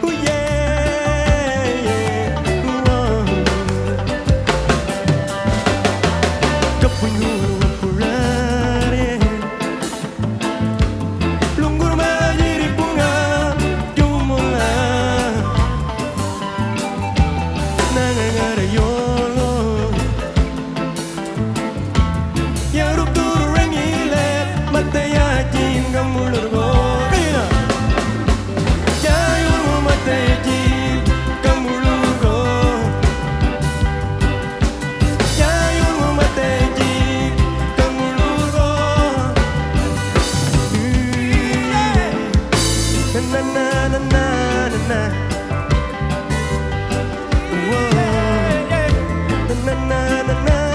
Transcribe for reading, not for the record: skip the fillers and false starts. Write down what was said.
Ooh, yeah, yeah. Whoa. Kapunyu pulare, lunggur menjadi bunga jumula, nangangara yolo, ya ruptur rengile, mata ya jinga mulurgo, ya yulu mata ya jinga mulurgo, ya yulu mata ya jinga mulurgo, na na na na na na, whoa, na na na na.